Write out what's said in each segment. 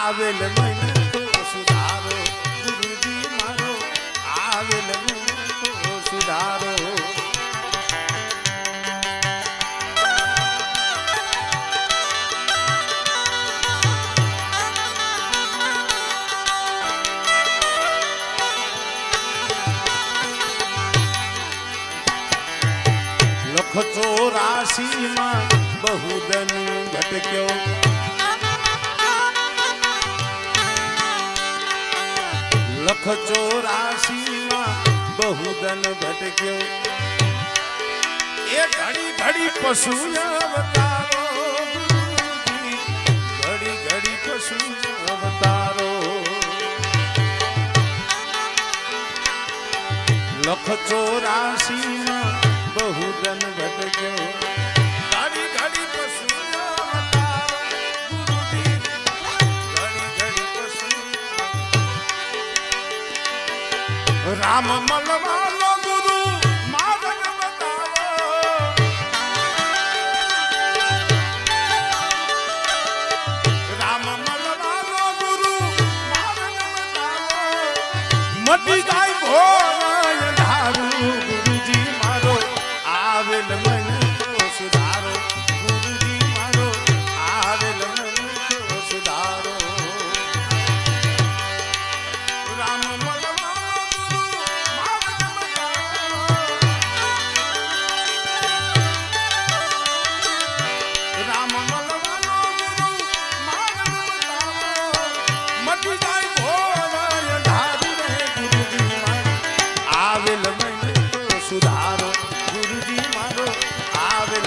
આવેલ મને તો સુધારો ગુરુજી મારો આવેલ મને તો સુધારો લખ 84 માં બહુદન ભટક્યો લખ 84 માં બહુદન ભટક્યો એ ઘડી ઘડી પશુ અવતારો ગુરુજી ઘડી ઘડી પશુ અવતારો લખ 84 માં બહુદન ભટક્યો ઘડી ઘડી પશુ અવતારો ગુરુજી ઘડી ઘડી પશુ રામ મલવાલો ગુરુ માર્ગ બતાવો રામ મલવાલો ગુરુ માર્ગ બતાવો મટી જાય ઘોર અંધારું ગુરુજી મારો આવેલ મને તો સુધારો ગુરુજી મારો આવેલ મને તો સુધારો રામ સુધારો ગુરુજી મારો આવેલ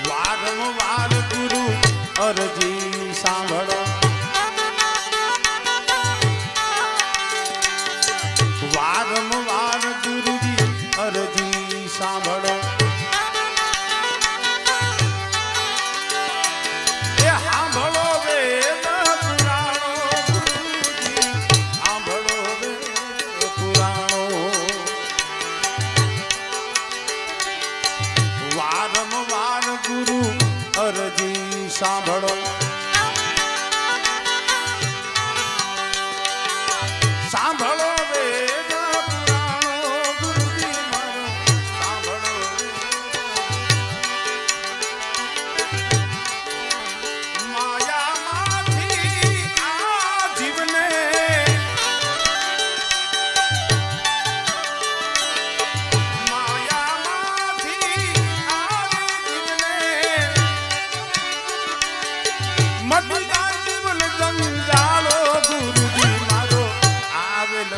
વારંવાર ગુરુ અરજી સાંભળો વારંવાર ગુરુજી અરજી સાંભળો એ સાંભળો વેદ પુરાણો ગુરુજી સાંભળો વેદ પુરાણો વારંવાર ગુરુ અરજી સાંભળો સાંભળો વેદ પુરાણો ગુરુજી મારો સાંભળો માયામાંથી આ જીવને મટી જાય જીવન જંજાળો ગુરુજી મારો આવેલ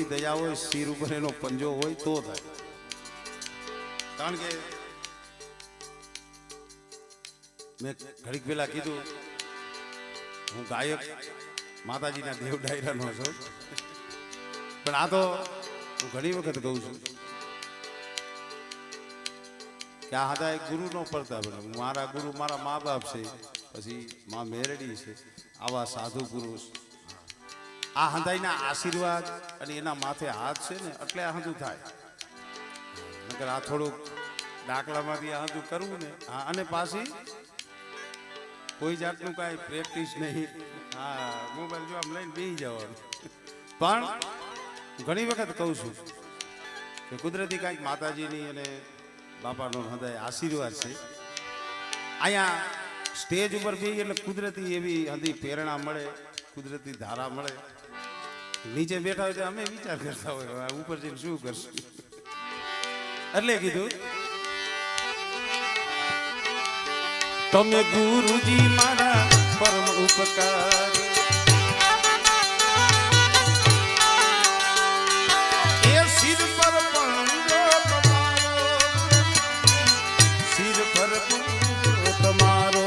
ગુરુની દયા હોય, શિર ઉપર એનો પંજો હોય તો થાય. કારણ કે મેં ઘડીક પહેલા કીધું હું ગાયક માતાજીના દેવ ડાયરાનો છું, પણ આ તો હું ઘણી વખત કહું છું કે આ હતા એક ગુરુ નો પ્રતાપ. મારા ગુરુ મારા મા બાપ છે, પછી મા મેરડી છે, આવા સાધુ પુરુષ, આ હંધાઈના આશીર્વાદ અને એના માથે હાથ છે ને એટલે આ હંધું થાય. નકર આ થોડુંક ડાકલામાંથી આ હંધું કરવું ને, હા, અને પાછી કોઈ જાતનું કાંઈ પ્રેક્ટિસ નહીં. હા, મોબાઈલ જો આમ લઈને બેસી જવાનું. પણ ઘણી વખત કહું છું કે કુદરતી કાંઈક માતાજીની અને બાપાનો હૃદય આશીર્વાદ છે. અહીંયા સ્ટેજ ઉપર બી એટલે કુદરતી એવી હંધી પ્રેરણા મળે, કુદરતી ધારા મળે. નીચે બેઠા હોય તો અમે વિચાર કરતા હોય ઉપર જઈને શું કરશું. એટલે કીધું તમે ગુરુજી મારા પરમ ઉપકાર, એ સિર પર પંજો તમારો, સિર પર પંજો તમારો,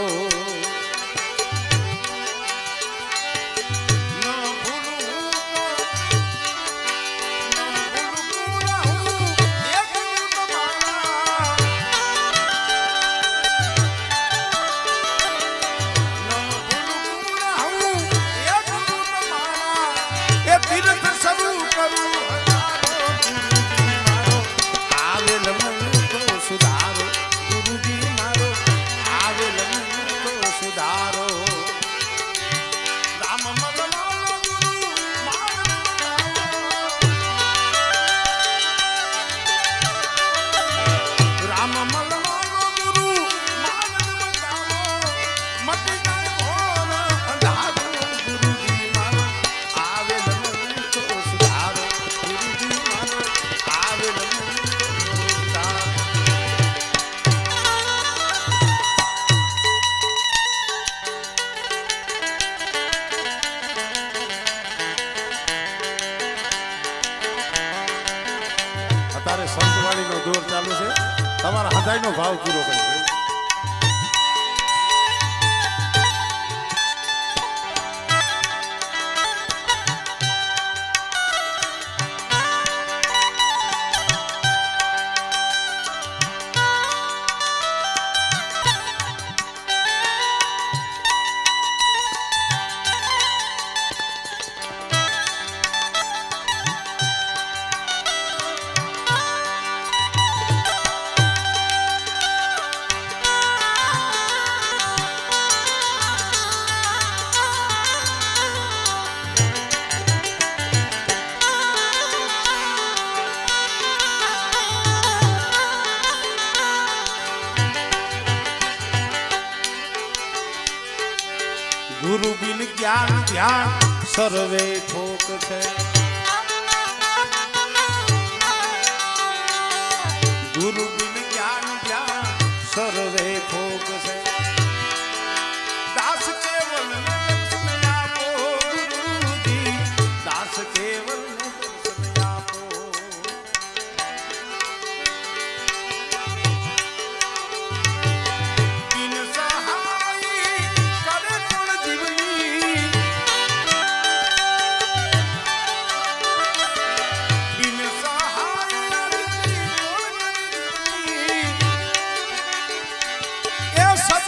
અત્યારે સંતવાણીનો દોર ચાલુ છે. તમારા હૃદયનો ભાવ પૂરો કરી દો. ગુરુ બિન જ્ઞાન ધ્યાન સર્વે ઠોક છે. ગુરુ બિન જ્ઞાન ધ્યાન સર્વે ઠોક છે. દાસ કેવલ ને દર્શન આપો ગુરુજી, દાસ કેવલ ને દર્શન આપો. બિન સહાય કરે કોણ જીવની, બિન સહાય એ સત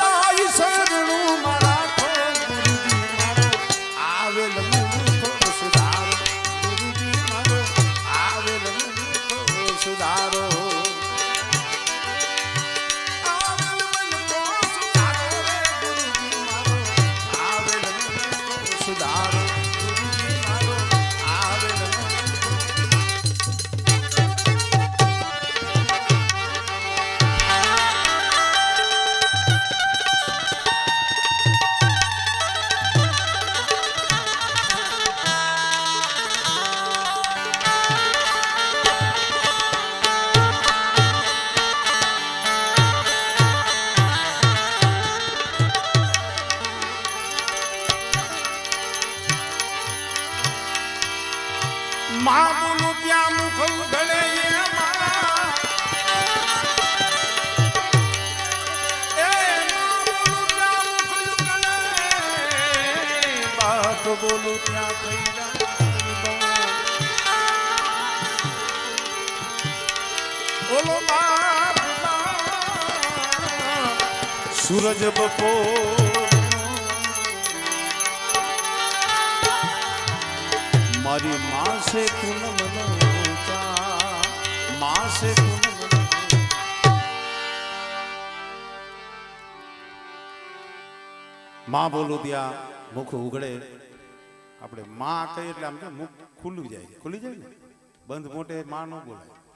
માં બોલું ત્યાં મુખ ઉઘડે બોલું ત્યાં થઈ ઓલો સૂરજ બપોર મારી માસે પૂનમ માસે માં બોલું ત્યાં મુખ ઉઘડે આપણે માં કહીએ એટલે આમ કે મુખ ખુલી જાય ને બંધ મોટે માં ન બોલાય